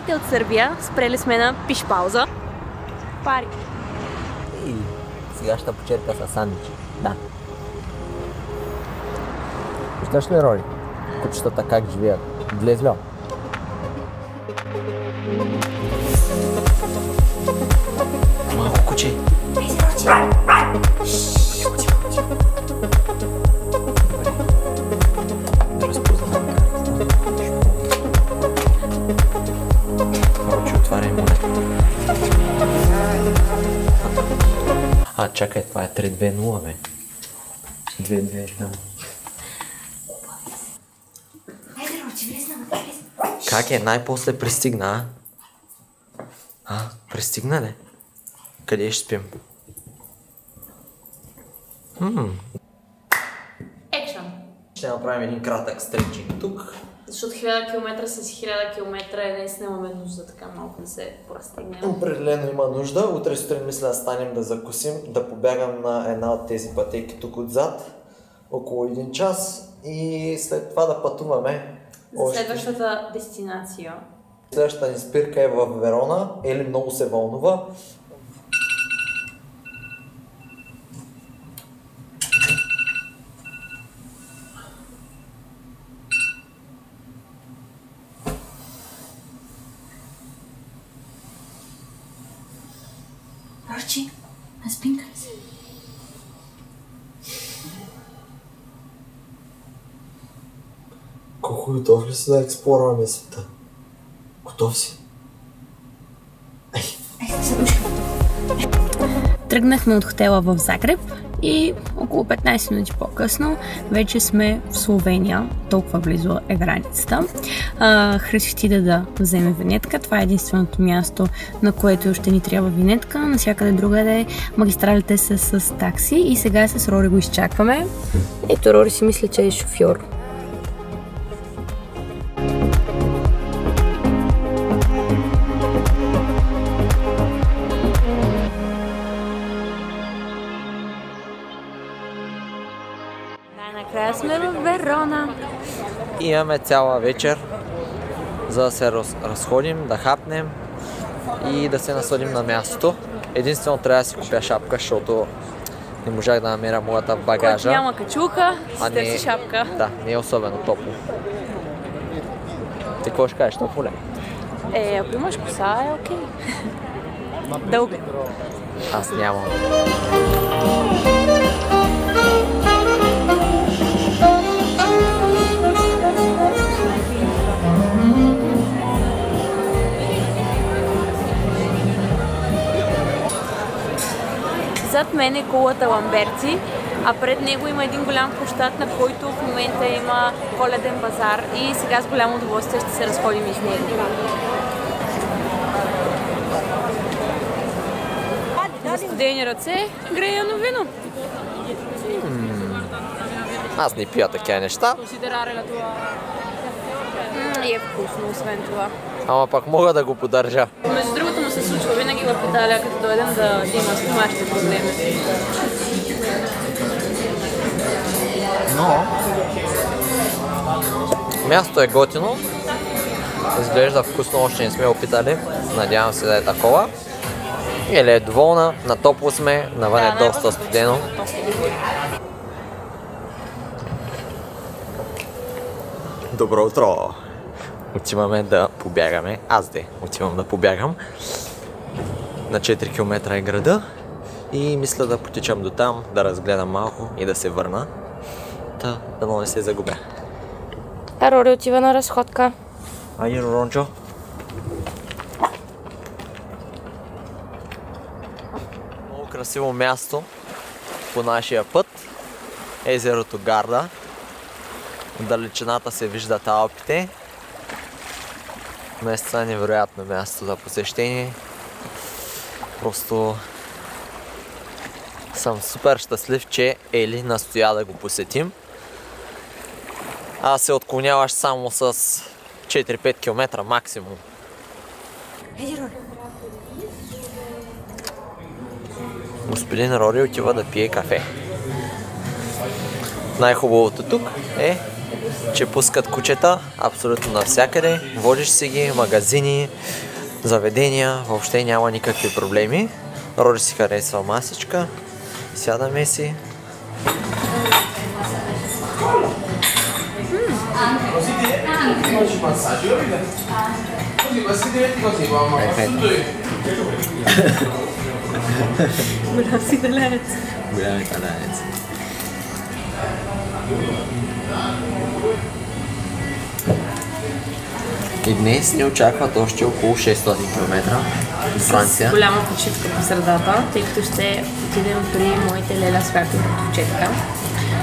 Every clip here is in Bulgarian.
Парите от Сърбия, спрели сме на пиш пауза. Пари. И сегашната почерка са сандвичи. Да. Виждаш ли, Рори? Кучетата как живеят? Влезли? Малко куче. Да разпознавам. Рочи, отваряй му. Чакай, това е 3-2-0, бе. 2-2, да. Как е? Най-после пристигна, пристигна ли? Къде ще спим? Екшън. Ще направим един кратък стричинг тук. Защото 1000 км с 1000 км наистина имаме нужда така малко да се поразтегнем. Определено има нужда. Утре сутрин мисля да станем да закусим, да побягам на една от тези пътеки тук отзад. Около 1 час и след това да пътуваме. За следващата дестинация. Следващата ни спирка е в Верона. Ели много се вълнува. Рочи, на спинка ли си? Колко готов ли си да експлорваме света? Готов си? Тръгнахме от хотела в Загреб и около 15 минути по-късно вече сме в Словения, толкова близо е границата. Христо отиде да вземе винетка. Това е единственото място, на което ще ни трябва винетка. Навсякъде другаде магистралите са с такси и сега с Рори го изчакваме. Ето Рори си мисля, че е шофьор. Накрая сме в Верона. Имаме цяла вечер, за да се разходим, да хапнем и да се насладим на мястото. Единствено трябва да си купя шапка, защото не можах да намеря моята в багажа. Който няма качулка, си търси шапка. Да, не е особено топло. Ти какво ще кажеш, топло ли? Ако имаш коса, е окей. Дълго. Аз нямам. Зад мен е колата Ламберци, а пред него има един голям площад, на който в момента има коледен базар и сега с голямо удоволствие ще се разходим из него. На студени ръце, греяно вино. Аз не пия такива неща. И е вкусно, освен това. Ама пак мога да го поддържа. Между другото му се случва винаги в Италия, като дойдем да има стомашните проблеми. Но мястото е готино. Изглежда вкусно, още не сме опитали. Надявам се да е такова. Или е доволна, на топло сме, навън е доста студено. Добро утро! Отиваме да побягаме. Отивам да побягам. На 4 км е града. И мисля да потичам до там, да разгледам малко и да се върна. Дано не се загубя. Рори отива на разходка. Айде, Рончо. Много красиво място по нашия път. Езерото Гарда. В далечината се виждат Алпите. Наистина е невероятно място за посещение. Просто съм супер щастлив, че Ели настоя да го посетим. Аз се отклоняваш само с 4-5 км максимум. Господин Рори отива да пие кафе. Най-хубавото тук е че пускат кучета абсолютно навсякъде. Водиш си ги, магазини, заведения, въобще няма никакви проблеми. Роди си харесва масичка. Сядаме си. Голям си италянец. Голям италянец. И днес ни очакват още около 600 км в Франция. С голяма почивка по средата, тъй като ще отидем при моите Леля Свято и Братовчетка.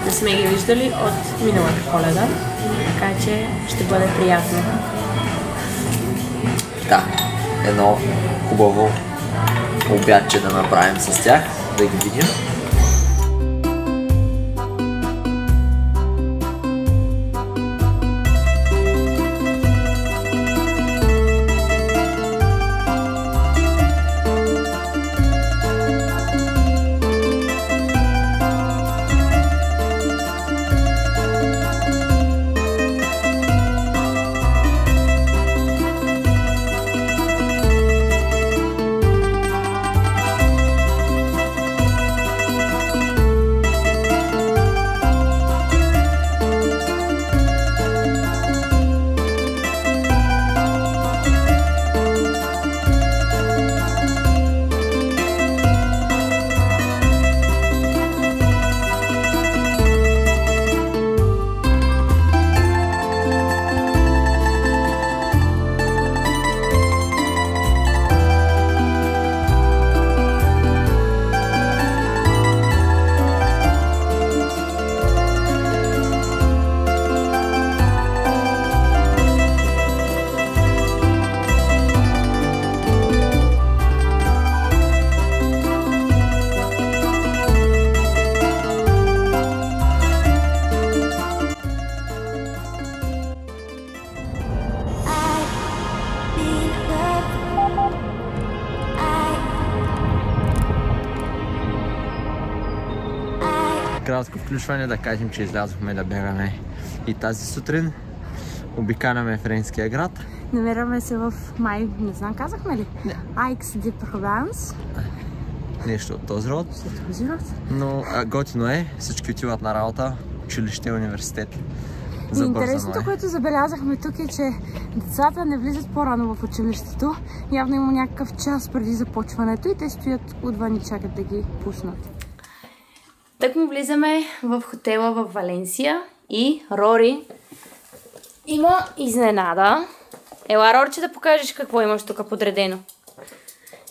Не сме ги виждали от миналата Коледа, така че ще бъде приятно. Да, едно хубаво обядче да направим с тях, да ги видим. Кратко включване да кажем, че излязохме да бягаме и тази сутрин. Обикаляме Френския град. Намираме се в май, не знам, казахме ли? Aix de Provence. Нещо от този род. Но готино е, всички отиват на работа, училище, университет. Интересното, което забелязахме тук е, че децата не влизат по-рано в училището. Явно има някакъв час преди започването и те стоят отвън и чакат да ги пуснат. Так му влизаме в хотела в Валенсия и Рори има изненада. Ела, Рорче, да покажеш какво имаш тук подредено.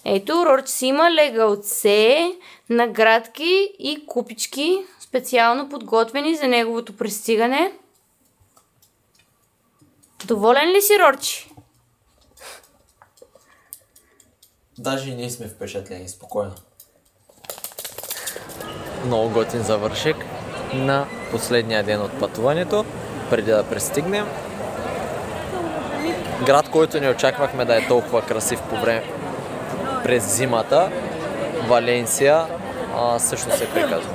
Ето, Рорче си има легалце, наградки и купички, специално подготвени за неговото пристигане. Доволен ли си, Рорче? Даже и ние сме впечатлени, спокойно. Много готин завършек на последния ден от пътуването, преди да пристигнем. Град, който не очаквахме да е толкова красив по време през зимата, Валенсия, също се приказва.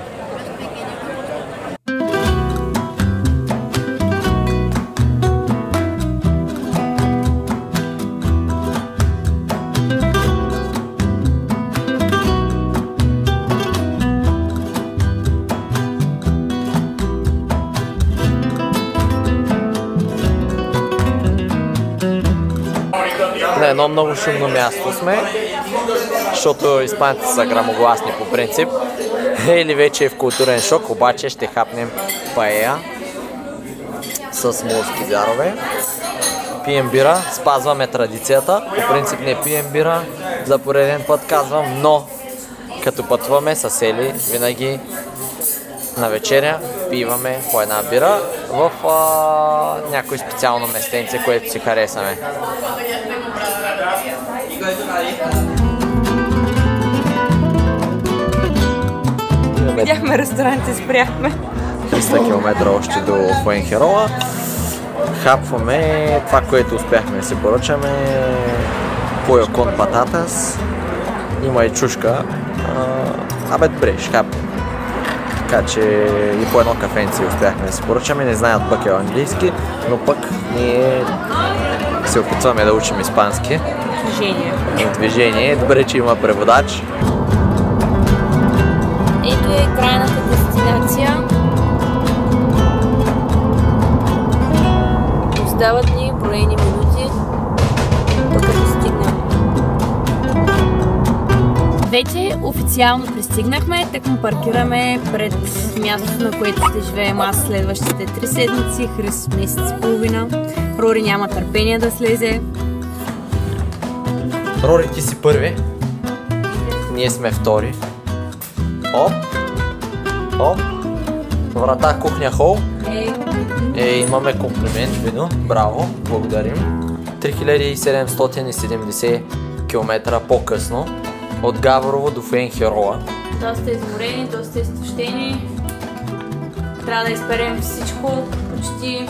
На едно много шумно място сме, защото испанците са грамогласни по принцип. Или вече е в културен шок, обаче ще хапнем паея с морски зярове. Пием бира, спазваме традицията. По принцип не пием бира, за пореден път казвам, но като пътуваме с Ели, винаги на вечеря пиваме по една бира в някое специално местенце, което си харесаме. Видяхме ресторант и спряхме. 300 км още до Фуенхерола. Хапваме това, което успяхме да си поръчаме. Поло кон пататас. Има и чушка. Абе, добре, ще хапваме. така че и по едно кафенце успяхме да си поръчаме. Не знаят пък английски, но пък ние се опитваме да учим испански. Движение. Добре, че има преводач. Ето е крайната дестинация. Остават ни броени минути, докато стигнем. Вече официално пристигнахме, так му паркираме пред мястото, на което ще живеем аз следващите 3 седмици, Хрис месец и половина. Рори няма търпение да слезе. Рори, ти си първи. Ние сме втори. Оп. Оп. Врата, кухня, хол. Имаме комплимент, вино. Браво, благодарим. 3770 км по-късно от Габрово до Фуенхирола. Доста изморени, доста изтощени. Трябва да изперем всичко почти.